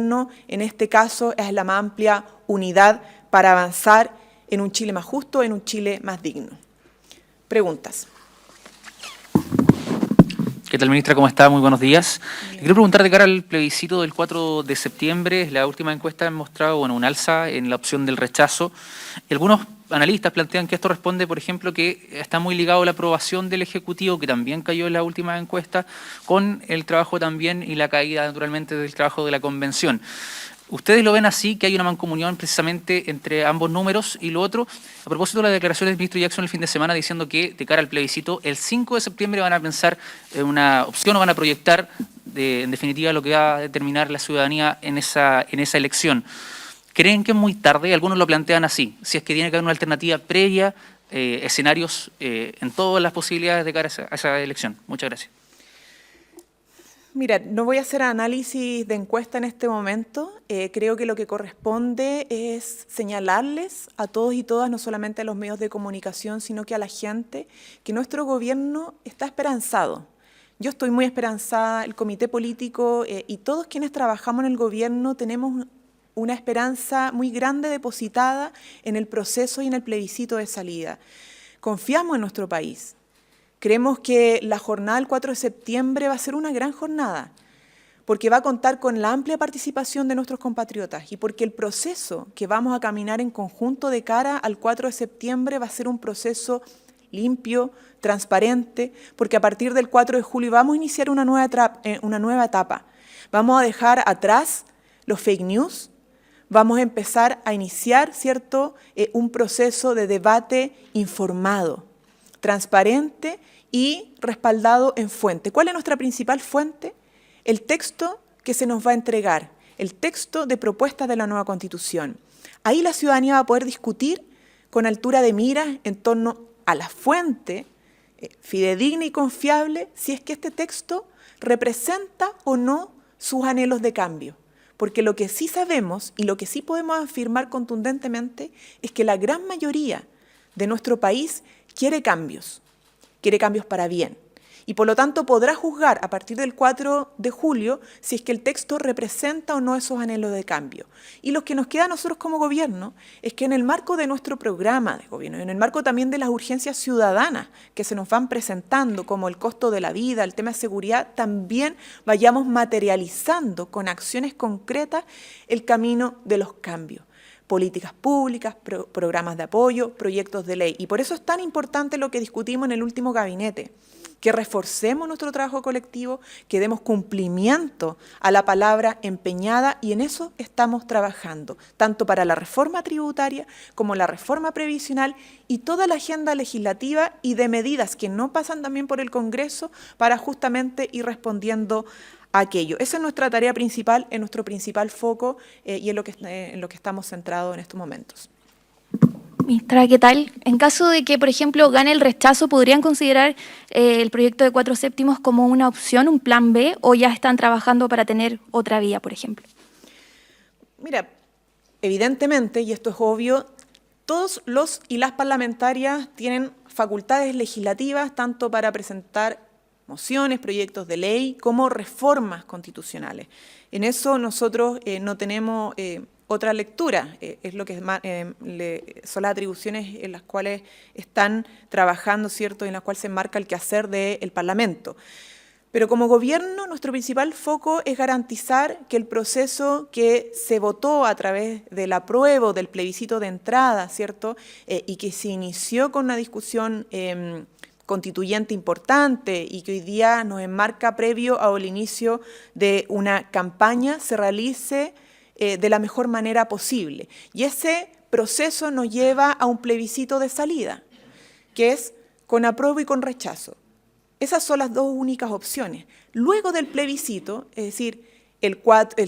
gobierno, en este caso, es la más amplia unidad para avanzar en un Chile más justo, en un Chile más digno. Preguntas. ¿Qué tal, ministra? ¿Cómo está? Muy buenos días. Le quiero preguntar de cara al plebiscito del 4 de septiembre. La última encuesta ha mostrado un alza en la opción del rechazo. Y algunos analistas plantean que esto responde, por ejemplo, que está muy ligado a la aprobación del Ejecutivo, que también cayó en la última encuesta, con el trabajo también y la caída, naturalmente, del trabajo de la Convención. ¿Ustedes lo ven así, que hay una mancomunión precisamente entre ambos números? Y lo otro, a propósito de las declaraciones del ministro Jackson el fin de semana diciendo que de cara al plebiscito, el 5 de septiembre van a pensar en una opción o van a proyectar en definitiva lo que va a determinar la ciudadanía en esa elección. ¿Creen que es muy tarde? Algunos lo plantean así, si es que tiene que haber una alternativa previa, escenarios en todas las posibilidades de cara a esa elección. Muchas gracias. Mira, no voy a hacer análisis de encuesta en este momento. Creo que lo que corresponde es señalarles a todos y todas, no solamente a los medios de comunicación, sino que a la gente, que nuestro gobierno está esperanzado. Yo estoy muy esperanzada, el comité político y todos quienes trabajamos en el gobierno tenemos una esperanza muy grande depositada en el proceso y en el plebiscito de salida. Confiamos en nuestro país. Creemos que la jornada del 4 de septiembre va a ser una gran jornada, porque va a contar con la amplia participación de nuestros compatriotas y porque el proceso que vamos a caminar en conjunto de cara al 4 de septiembre va a ser un proceso limpio, transparente, porque a partir del 4 de julio vamos a iniciar una nueva etapa. Vamos a dejar atrás los fake news, vamos a empezar a iniciar, ¿cierto?, un proceso de debate informado, transparente y respaldado en fuente. ¿Cuál es nuestra principal fuente? El texto que se nos va a entregar, el texto de propuestas de la nueva Constitución. Ahí la ciudadanía va a poder discutir con altura de miras en torno a la fuente fidedigna y confiable si es que este texto representa o no sus anhelos de cambio. Porque lo que sí sabemos y lo que sí podemos afirmar contundentemente es que la gran mayoría de nuestro país quiere cambios para bien. Y por lo tanto podrá juzgar a partir del 4 de julio si es que el texto representa o no esos anhelos de cambio. Y lo que nos queda a nosotros como gobierno es que en el marco de nuestro programa de gobierno, en el marco también de las urgencias ciudadanas que se nos van presentando, como el costo de la vida, el tema de seguridad, también vayamos materializando con acciones concretas el camino de los cambios. Políticas públicas, programas de apoyo, proyectos de ley. Y por eso es tan importante lo que discutimos en el último gabinete, que reforcemos nuestro trabajo colectivo, que demos cumplimiento a la palabra empeñada y en eso estamos trabajando, tanto para la reforma tributaria como la reforma previsional y toda la agenda legislativa y de medidas que no pasan también por el Congreso para justamente ir respondiendo aquello. Esa es nuestra tarea principal, es nuestro principal foco y en lo que estamos centrados en estos momentos. Ministra, ¿qué tal? En caso de que, por ejemplo, gane el rechazo, ¿podrían considerar el proyecto de 4 séptimos como una opción, un plan B, o ya están trabajando para tener otra vía, por ejemplo? Mira, evidentemente, y esto es obvio, todos los y las parlamentarias tienen facultades legislativas tanto para presentar mociones, proyectos de ley, como reformas constitucionales. En eso nosotros no tenemos otra lectura, es lo que son las atribuciones en las cuales están trabajando, ¿cierto?, y en las cuales se enmarca el quehacer del Parlamento. Pero como gobierno, nuestro principal foco es garantizar que el proceso que se votó a través del apruebo, del plebiscito de entrada, ¿cierto?, y que se inició con una discusión constituyente importante y que hoy día nos enmarca previo al inicio de una campaña, se realice de la mejor manera posible. Y ese proceso nos lleva a un plebiscito de salida, que es con apruebo y con rechazo. Esas son las dos únicas opciones. Luego del plebiscito, es decir, el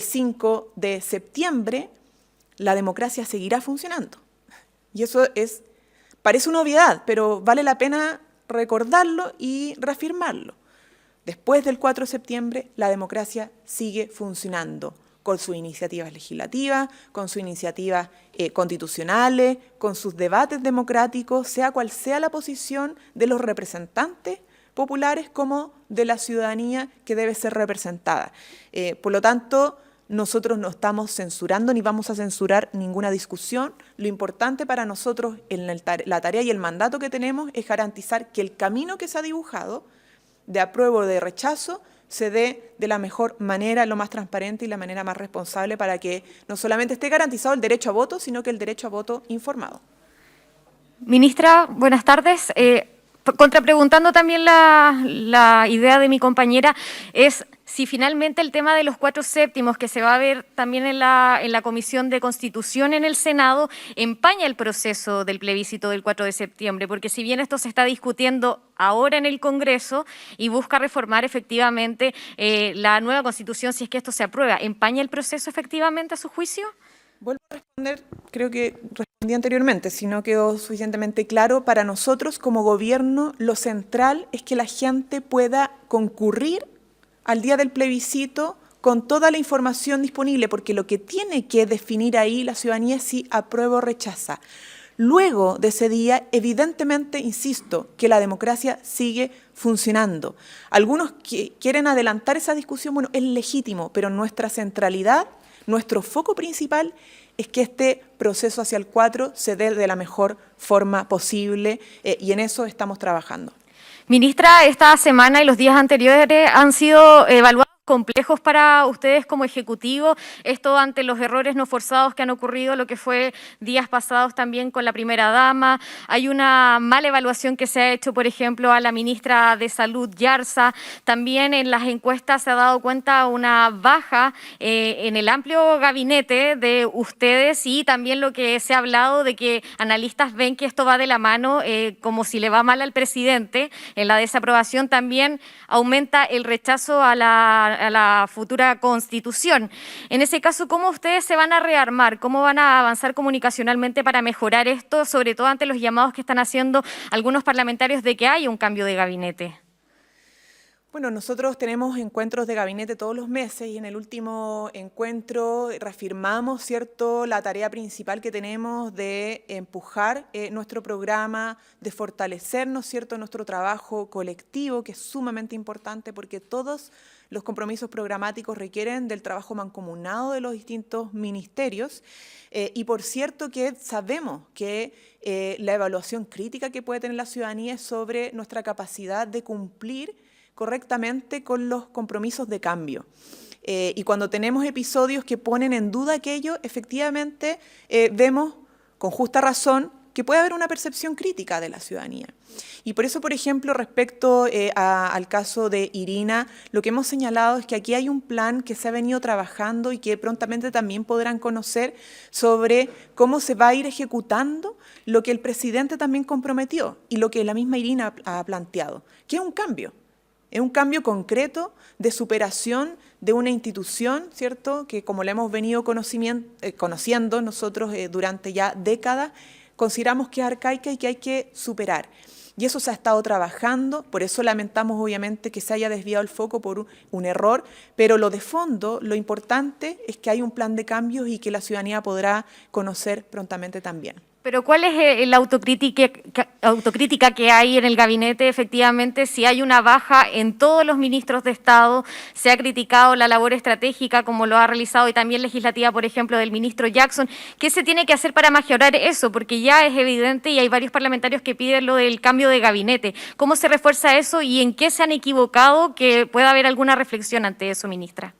5 de septiembre, la democracia seguirá funcionando. Y eso parece una obviedad, pero vale la pena recordarlo y reafirmarlo. Después del 4 de septiembre, la democracia sigue funcionando con sus iniciativas legislativas, con sus iniciativas constitucionales, con sus debates democráticos, sea cual sea la posición de los representantes populares como de la ciudadanía que debe ser representada. Por lo tanto, nosotros no estamos censurando ni vamos a censurar ninguna discusión. Lo importante para nosotros en la tarea y el mandato que tenemos es garantizar que el camino que se ha dibujado de apruebo o de rechazo se dé de la mejor manera, lo más transparente y la manera más responsable para que no solamente esté garantizado el derecho a voto, sino que el derecho a voto informado. Ministra, buenas tardes. Contrapreguntando también la idea de mi compañera, es si finalmente el tema de los 4 séptimos, que se va a ver también en la Comisión de Constitución en el Senado, empaña el proceso del plebiscito del 4 de septiembre, porque si bien esto se está discutiendo ahora en el Congreso y busca reformar efectivamente la nueva Constitución, si es que esto se aprueba, ¿empaña el proceso efectivamente a su juicio? Vuelvo a responder, creo que respondí anteriormente, si no quedó suficientemente claro, para nosotros como gobierno lo central es que la gente pueda concurrir al día del plebiscito con toda la información disponible, porque lo que tiene que definir ahí la ciudadanía es si aprueba o rechaza. Luego de ese día, evidentemente, insisto, que la democracia sigue funcionando. Algunos que quieren adelantar esa discusión, bueno, es legítimo, pero nuestra centralidad, nuestro foco principal es que este proceso hacia el 4 se dé de la mejor forma posible y en eso estamos trabajando. Ministra, esta semana y los días anteriores han sido evaluados complejos para ustedes como Ejecutivo, esto ante los errores no forzados que han ocurrido, lo que fue días pasados también con la primera dama. Hay una mala evaluación que se ha hecho, por ejemplo, a la ministra de Salud, Yarza. También en las encuestas se ha dado cuenta una baja en el amplio gabinete de ustedes y también lo que se ha hablado de que analistas ven que esto va de la mano, como si le va mal al presidente. En la desaprobación también aumenta el rechazo a la futura Constitución. En ese caso, ¿cómo ustedes se van a rearmar? ¿Cómo van a avanzar comunicacionalmente para mejorar esto, sobre todo ante los llamados que están haciendo algunos parlamentarios de que haya un cambio de gabinete? Bueno, nosotros tenemos encuentros de gabinete todos los meses y en el último encuentro reafirmamos, ¿cierto?, la tarea principal que tenemos de empujar nuestro programa, de fortalecernos, ¿cierto?, nuestro trabajo colectivo, que es sumamente importante porque todos los compromisos programáticos requieren del trabajo mancomunado de los distintos ministerios y por cierto que sabemos que la evaluación crítica que puede tener la ciudadanía es sobre nuestra capacidad de cumplir correctamente con los compromisos de cambio. Y cuando tenemos episodios que ponen en duda aquello, efectivamente vemos con justa razón que puede haber una percepción crítica de la ciudadanía. Y por eso, por ejemplo, respecto al caso de Irina, lo que hemos señalado es que aquí hay un plan que se ha venido trabajando y que prontamente también podrán conocer sobre cómo se va a ir ejecutando lo que el presidente también comprometió y lo que la misma Irina ha planteado, que es un cambio. Es un cambio concreto de superación de una institución, ¿cierto?, que como la hemos venido conociendo nosotros durante ya décadas, consideramos que es arcaica y que hay que superar. Y eso se ha estado trabajando, por eso lamentamos obviamente que se haya desviado el foco por un error, pero lo de fondo, lo importante es que hay un plan de cambios y que la ciudadanía podrá conocer prontamente también. Pero ¿cuál es la autocrítica que hay en el gabinete? Efectivamente, si hay una baja en todos los ministros de Estado, se ha criticado la labor estratégica como lo ha realizado y también legislativa, por ejemplo, del ministro Jackson. ¿Qué se tiene que hacer para mejorar eso? Porque ya es evidente y hay varios parlamentarios que piden lo del cambio de gabinete. ¿Cómo se refuerza eso y en qué se han equivocado? Que pueda haber alguna reflexión ante eso, ministra.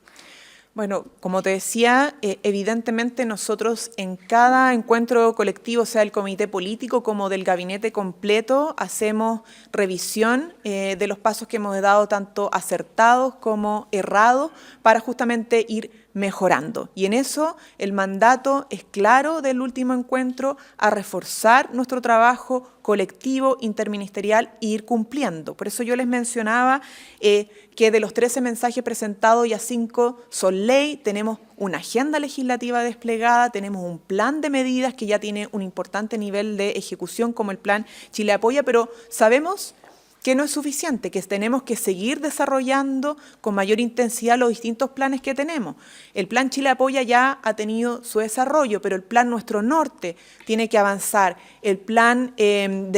Bueno, como te decía, evidentemente nosotros en cada encuentro colectivo, sea del comité político como del gabinete completo, hacemos revisión de los pasos que hemos dado, tanto acertados como errados, para justamente ir mejorando. Y en eso el mandato es claro del último encuentro a reforzar nuestro trabajo colectivo, interministerial e ir cumpliendo. Por eso yo les mencionaba que de los 13 mensajes presentados ya 5 son ley, tenemos una agenda legislativa desplegada, tenemos un plan de medidas que ya tiene un importante nivel de ejecución como el plan Chile Apoya, pero sabemos que no es suficiente, que tenemos que seguir desarrollando con mayor intensidad los distintos planes que tenemos. El plan Chile Apoya ya ha tenido su desarrollo, pero el plan Nuestro Norte tiene que avanzar. El plan en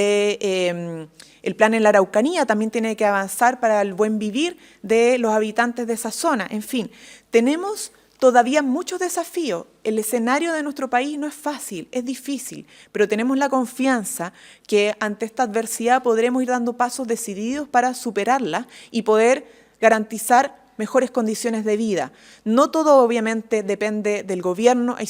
la Araucanía también tiene que avanzar para el buen vivir de los habitantes de esa zona. En fin, tenemos todavía muchos desafíos. El escenario de nuestro país no es fácil, es difícil, pero tenemos la confianza que ante esta adversidad podremos ir dando pasos decididos para superarla y poder garantizar mejores condiciones de vida. No todo obviamente depende del gobierno, hay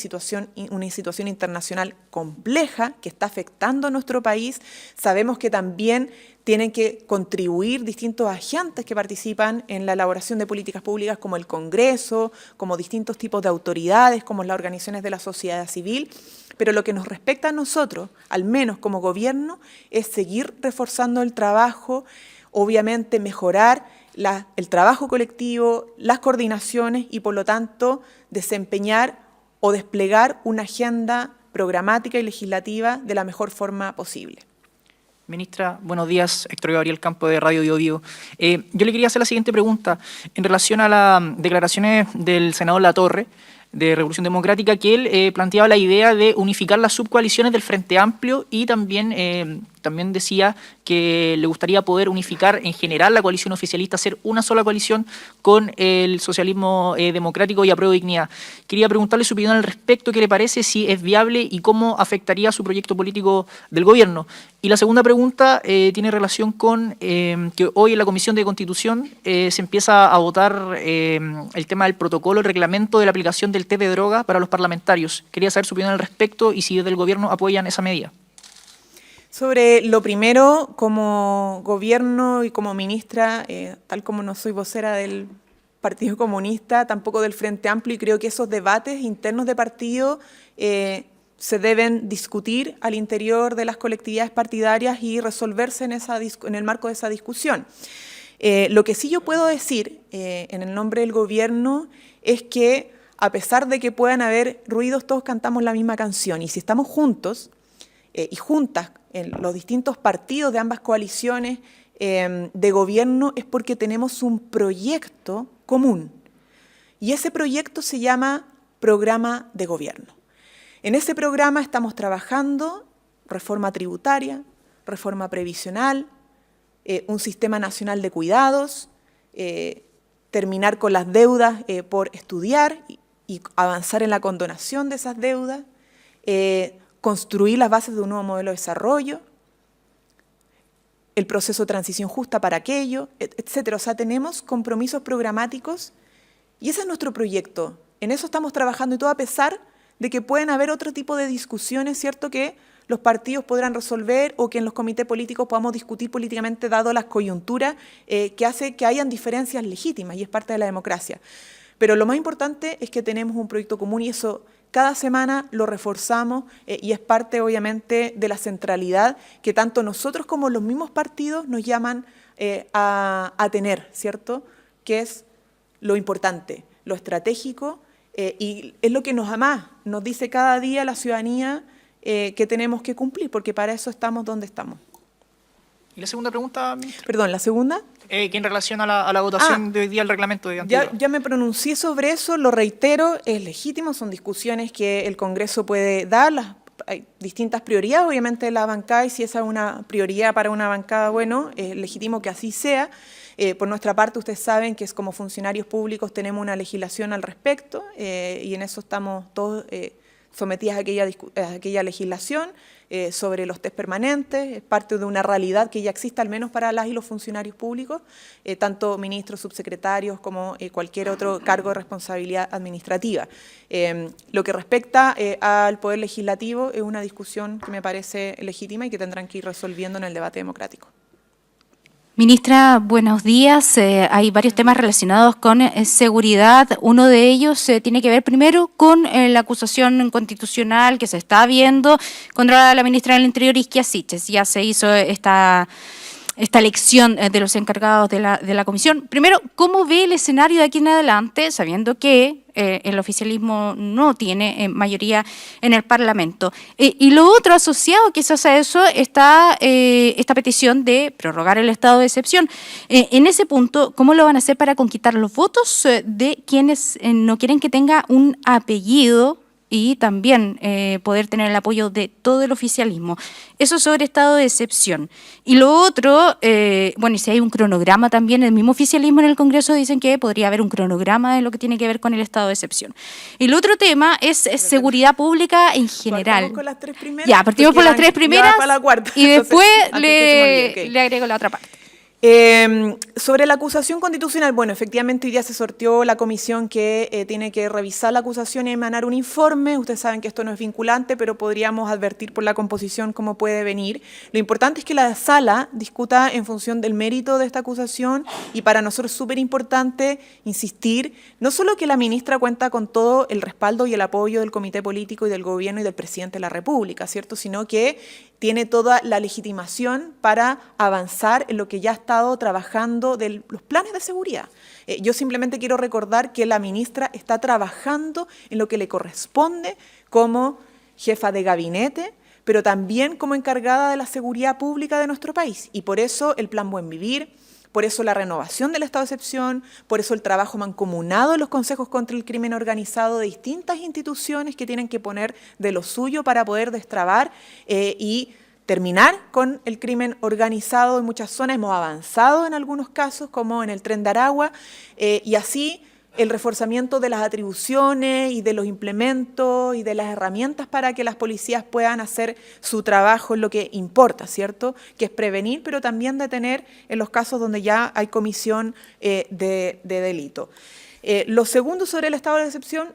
una situación internacional compleja que está afectando a nuestro país. Sabemos que también tienen que contribuir distintos agentes que participan en la elaboración de políticas públicas, como el Congreso, como distintos tipos de autoridades, como las organizaciones de la sociedad civil. Pero lo que nos respecta a nosotros, al menos como gobierno, es seguir reforzando el trabajo, obviamente mejorar el trabajo colectivo, las coordinaciones y, por lo tanto, desempeñar o desplegar una agenda programática y legislativa de la mejor forma posible. Ministra, buenos días. Héctor Gabriel Campo de Radio Bio Bio. Yo le quería hacer la siguiente pregunta en relación a las declaraciones del senador Latorre de Revolución Democrática, que él planteaba la idea de unificar las subcoaliciones del Frente Amplio y también decía que le gustaría poder unificar en general la coalición oficialista, hacer una sola coalición con el socialismo democrático y Apruebo Dignidad. Quería preguntarle su opinión al respecto, qué le parece, si es viable y cómo afectaría su proyecto político del gobierno. Y la segunda pregunta tiene relación con que hoy en la Comisión de Constitución se empieza a votar el tema del protocolo, el reglamento de la aplicación del test de droga para los parlamentarios. Quería saber su opinión al respecto y si desde el gobierno apoyan esa medida. Sobre lo primero, como gobierno y como ministra, tal como no soy vocera del Partido Comunista, tampoco del Frente Amplio, y creo que esos debates internos de partido se deben discutir al interior de las colectividades partidarias y resolverse en el marco de esa discusión. Lo que sí yo puedo decir en el nombre del gobierno es que a pesar de que puedan haber ruidos, todos cantamos la misma canción, y si estamos juntos y juntas en los distintos partidos de ambas coaliciones de gobierno es porque tenemos un proyecto común. Y ese proyecto se llama Programa de Gobierno. En ese programa estamos trabajando reforma tributaria, reforma previsional, un sistema nacional de cuidados, terminar con las deudas por estudiar y avanzar en la condonación de esas deudas, construir las bases de un nuevo modelo de desarrollo, el proceso de transición justa para aquello, etcétera. O sea, tenemos compromisos programáticos y ese es nuestro proyecto. En eso estamos trabajando y todo a pesar de que pueden haber otro tipo de discusiones, ¿cierto?, que los partidos podrán resolver o que en los comités políticos podamos discutir políticamente dado las coyunturas que hace que hayan diferencias legítimas y es parte de la democracia. Pero lo más importante es que tenemos un proyecto común y eso cada semana lo reforzamos y es parte, obviamente, de la centralidad que tanto nosotros como los mismos partidos nos llaman a tener, ¿cierto? Que es lo importante, lo estratégico y es lo que nos dice cada día la ciudadanía que tenemos que cumplir, porque para eso estamos donde estamos. ¿Y la segunda pregunta, ministra? Perdón, ¿la segunda? Que en relación a la votación de hoy día, el reglamento de antidroga. Ya me pronuncié sobre eso, lo reitero, es legítimo, son discusiones que el Congreso puede dar, hay distintas prioridades, obviamente la bancada, y si esa es una prioridad para una bancada, bueno, es legítimo que así sea. Por nuestra parte, ustedes saben que como funcionarios públicos tenemos una legislación al respecto y en eso estamos todos sometidas a aquella legislación sobre los test permanentes, es parte de una realidad que ya existe al menos para las y los funcionarios públicos, tanto ministros, subsecretarios como cualquier otro cargo de responsabilidad administrativa. Lo que respecta al Poder Legislativo es una discusión que me parece legítima y que tendrán que ir resolviendo en el debate democrático. Ministra, buenos días. Hay varios temas relacionados con seguridad. Uno de ellos tiene que ver primero con la acusación constitucional que se está viendo contra la ministra del Interior, Isquia Siches. Ya se hizo esta elección de los encargados de la comisión. Primero, ¿cómo ve el escenario de aquí en adelante, sabiendo que el oficialismo no tiene mayoría en el Parlamento? Y lo otro asociado quizás a eso está esta petición de prorrogar el estado de excepción. En ese punto, ¿cómo lo van a hacer para conquistar los votos de quienes no quieren que tenga un apellido y también poder tener el apoyo de todo el oficialismo. Eso sobre estado de excepción. Y lo otro, bueno, y si hay un cronograma también, el mismo oficialismo en el Congreso dicen que podría haber un cronograma de lo que tiene que ver con el estado de excepción. Y el otro tema es seguridad pública en general. ¿Partimos con las tres primeras? Ya, partimos por las tres primeras para la cuarta. y después Entonces, antes que se me olvide, ok. le agrego la otra parte. Sobre la acusación constitucional, bueno, efectivamente hoy día se sorteó la comisión que tiene que revisar la acusación y emanar un informe. Ustedes saben que esto no es vinculante, pero podríamos advertir por la composición cómo puede venir. Lo importante es que la sala discuta en función del mérito de esta acusación y para nosotros es súper importante insistir, no solo que la ministra cuenta con todo el respaldo y el apoyo del comité político y del gobierno y del presidente de la República, ¿cierto? Sino que tiene toda la legitimación para avanzar en lo que ya ha estado trabajando de los planes de seguridad. Yo simplemente quiero recordar que la ministra está trabajando en lo que le corresponde como jefa de gabinete, pero también como encargada de la seguridad pública de nuestro país. Y por eso el Plan Buen Vivir, por eso la renovación del estado de excepción, por eso el trabajo mancomunado en los consejos contra el crimen organizado de distintas instituciones que tienen que poner de lo suyo para poder destrabar y terminar con el crimen organizado en muchas zonas. Hemos avanzado en algunos casos, como en el Tren de Aragua, y así el reforzamiento de las atribuciones y de los implementos y de las herramientas para que las policías puedan hacer su trabajo en lo que importa, ¿cierto? Que es prevenir, pero también detener en los casos donde ya hay comisión de delito. Lo segundo sobre el estado de excepción,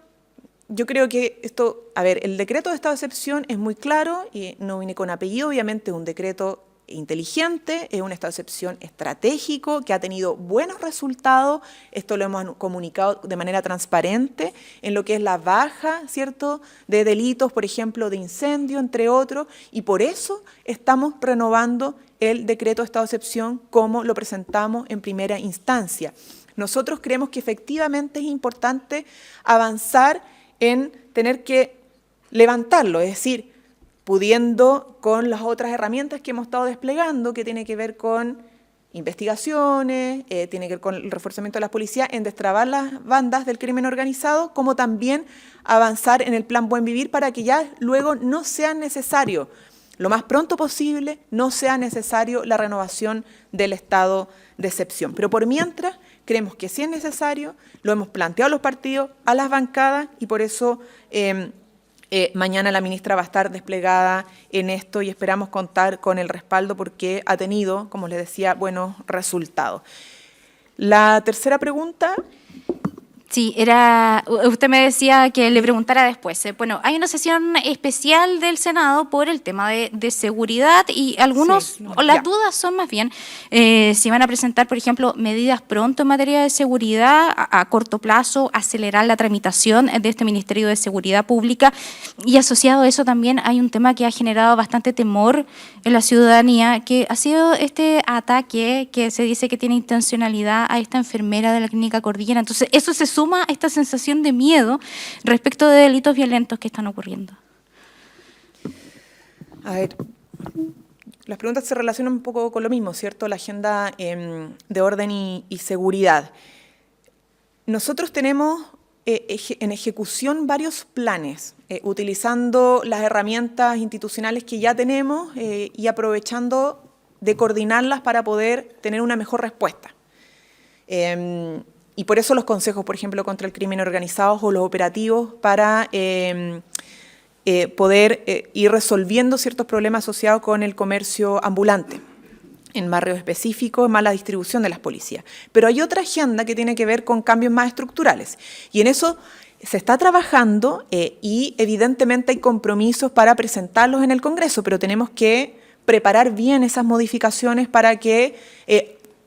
yo creo que esto, a ver, el decreto de estado de excepción es muy claro y no viene con apellido, obviamente es un decreto inteligente, es un estado de excepción estratégico que ha tenido buenos resultados. Esto lo hemos comunicado de manera transparente en lo que es la baja, ¿cierto?, de delitos, por ejemplo, de incendio, entre otros, y por eso estamos renovando el decreto de estado de excepción como lo presentamos en primera instancia. Nosotros creemos que efectivamente es importante avanzar en tener que levantarlo, es decir, pudiendo con las otras herramientas que hemos estado desplegando, que tiene que ver con investigaciones, tiene que ver con el reforzamiento de las policías, en destrabar las bandas del crimen organizado, como también avanzar en el Plan Buen Vivir para que ya luego no sea necesario, lo más pronto posible, no sea necesario la renovación del estado de excepción. Pero por mientras, creemos que sí es necesario, lo hemos planteado a los partidos, a las bancadas, y por eso mañana la ministra va a estar desplegada en esto y esperamos contar con el respaldo porque ha tenido, como les decía, buenos resultados. La tercera pregunta. Sí, usted me decía que le preguntara después. Bueno, hay una sesión especial del Senado por el tema de seguridad y algunos, o las dudas son más bien, si van a presentar, por ejemplo, medidas pronto en materia de seguridad, a corto plazo, acelerar la tramitación de este Ministerio de Seguridad Pública, y asociado a eso también hay un tema que ha generado bastante temor en la ciudadanía, que ha sido este ataque que se dice que tiene intencionalidad a esta enfermera de la Clínica Cordillera. Entonces, eso se suma a esta sensación de miedo respecto de delitos violentos que están ocurriendo. A ver, las preguntas se relacionan un poco con lo mismo, ¿cierto? La agenda de orden y seguridad. Nosotros tenemos en ejecución varios planes, utilizando las herramientas institucionales que ya tenemos y aprovechando de coordinarlas para poder tener una mejor respuesta. Y por eso los consejos, por ejemplo, contra el crimen organizado o los operativos para poder ir resolviendo ciertos problemas asociados con el comercio ambulante en barrios específicos, más la distribución de las policías. Pero hay otra agenda que tiene que ver con cambios más estructurales y en eso se está trabajando y evidentemente hay compromisos para presentarlos en el Congreso, pero tenemos que preparar bien esas modificaciones para que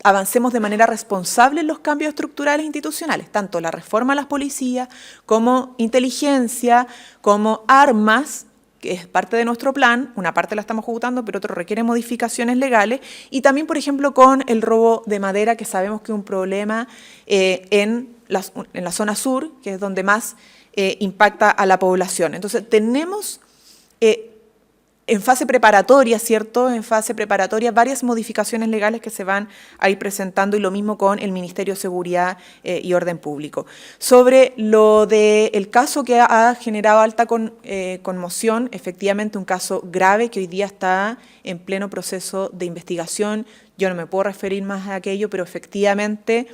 avancemos de manera responsable en los cambios estructurales institucionales, tanto la reforma a las policías como inteligencia, como armas, que es parte de nuestro plan, una parte la estamos ejecutando, pero otro requiere modificaciones legales, y también, por ejemplo, con el robo de madera, que sabemos que es un problema en la zona sur, que es donde más impacta a la población. Entonces, tenemos en fase preparatoria, ¿cierto? En fase preparatoria, varias modificaciones legales que se van a ir presentando, y lo mismo con el Ministerio de Seguridad y Orden Público. Sobre lo del caso que ha generado alta conmoción, efectivamente un caso grave que hoy día está en pleno proceso de investigación. Yo no me puedo referir más a aquello, pero efectivamente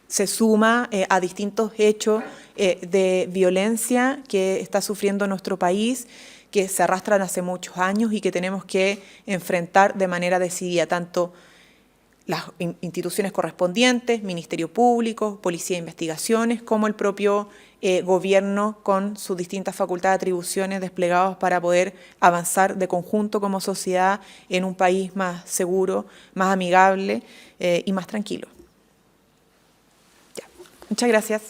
se suma a distintos hechos de violencia que está sufriendo nuestro país, que se arrastran hace muchos años y que tenemos que enfrentar de manera decidida, tanto las instituciones correspondientes, Ministerio Público, Policía de Investigaciones, como el propio gobierno con sus distintas facultades de atribuciones desplegados para poder avanzar de conjunto como sociedad en un país más seguro, más amigable y más tranquilo. Ya. Muchas gracias.